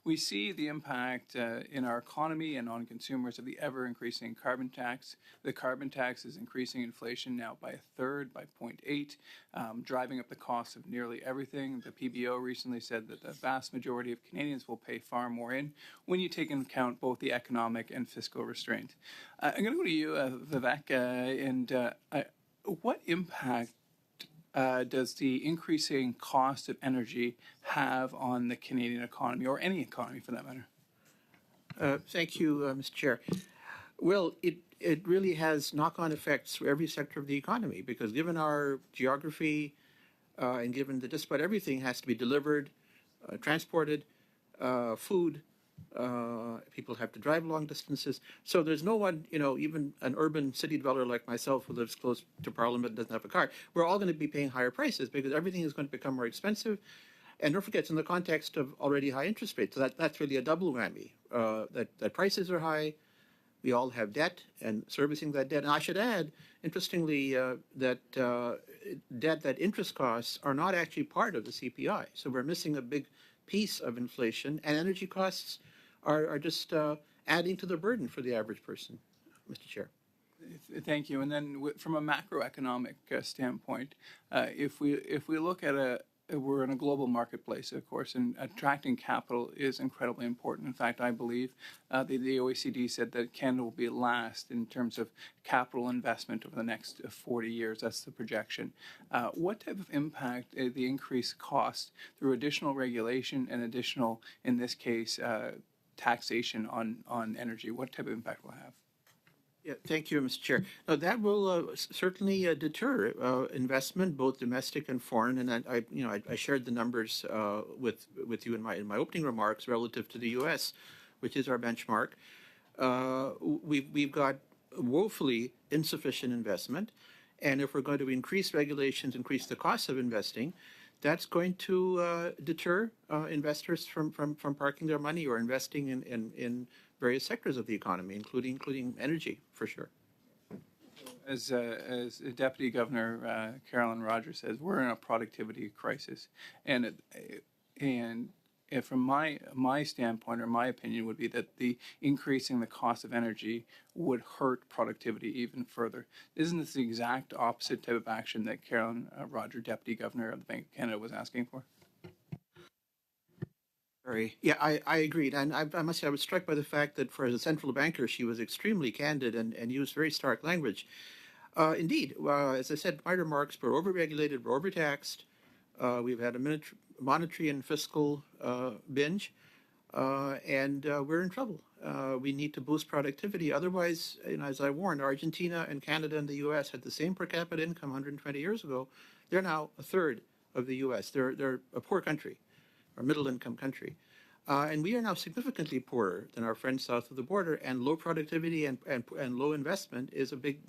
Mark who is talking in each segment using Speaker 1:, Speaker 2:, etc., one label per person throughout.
Speaker 1: We see the impact in our economy and on consumers of the ever-increasing carbon tax. The carbon tax is increasing inflation now by a third, by 0.8, driving up the cost of nearly everything. The PBO recently said that the vast majority of Canadians will pay far more in when you take into account both the economic and fiscal restraint. I'm going to go to you, Vivek, what impact does the increasing cost of energy have on the Canadian economy, or any economy for that matter?
Speaker 2: Thank you, Mr. Chair. Well, it really has knock-on effects for every sector of the economy, because given our geography and given that just about everything has to be delivered, transported, food, people have to drive long distances. So there's no one, even an urban city dweller like myself who lives close to Parliament and doesn't have a car. We're all going to be paying higher prices because everything is going to become more expensive. And don't forget, it's in the context of already high interest rates. So that's really a double whammy, that prices are high. We all have debt and servicing that debt. And I should add, interestingly, that debt, that interest costs are not actually part of the CPI. So we're missing a big piece of inflation, and energy costs are just adding to the burden for the average person, Mr. Chair.
Speaker 1: Thank you. And then from a macroeconomic standpoint, if we look at we're in a global marketplace, of course, and attracting capital is incredibly important. In fact, I believe the OECD said that Canada will be last in terms of capital investment over the next 40 years. That's the projection. What type of impact the increased cost through additional regulation and additional, in this case, taxation on energy, what type of impact will it have?
Speaker 2: Yeah, thank you, Mr. Chair. Now, that will certainly deter investment, both domestic and foreign. And I shared the numbers with you in my opening remarks relative to the U.S., which is our benchmark. We've got woefully insufficient investment, and if we're going to increase regulations, increase the cost of investing, that's going to deter investors from parking their money or investing in various sectors of the economy, including energy, for sure.
Speaker 1: As Deputy Governor Carolyn Rogers says, we're in a productivity crisis, and from my standpoint, or my opinion, would be that the increasing the cost of energy would hurt productivity even further. Isn't this the exact opposite type of action that Carolyn Rogers, Deputy Governor of the Bank of Canada, was asking for?
Speaker 2: Yeah, I agreed. And I must say, I was struck by the fact that as a central banker, she was extremely candid and used very stark language. Indeed, as I said, my remarks were overregulated, we're overtaxed. We've had a monetary and fiscal binge, and we're in trouble. We need to boost productivity. Otherwise, as I warned, Argentina and Canada and the U.S. had the same per capita income 120 years ago. They're now a third of the U.S. They're a poor country, or middle-income country. And we are now significantly poorer than our friends south of the border, and low productivity and low investment is a big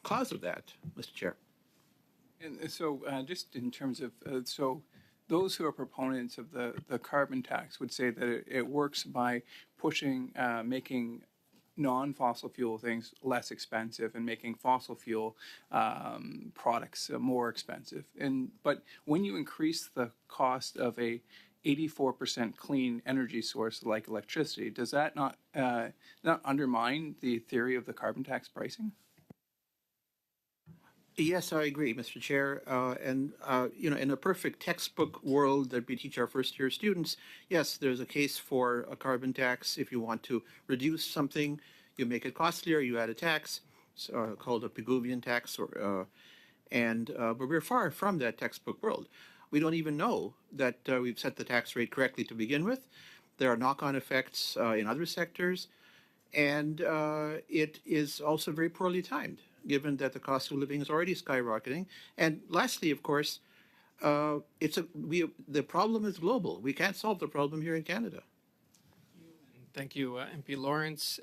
Speaker 2: cause of that, Mr. Chair.
Speaker 1: And so just in terms of, so those who are proponents of the carbon tax would say that it works by pushing, making non-fossil fuel things less expensive and making fossil fuel products more expensive. But when you increase the cost of a 84% clean energy source like electricity, does that not undermine the theory of the carbon tax pricing?
Speaker 2: Yes, I agree, Mr. Chair. In a perfect textbook world that we teach our first-year students, yes, there's a case for a carbon tax. If you want to reduce something, you make it costlier, you add a tax, called a Pigouvian tax, but we're far from that textbook world. We don't even know that we've set the tax rate correctly to begin with. There are knock-on effects in other sectors, and it is also very poorly timed, given that the cost of living is already skyrocketing. And lastly, of course, the problem is global. We can't solve the problem here in Canada.
Speaker 3: Thank you, MP Lawrence.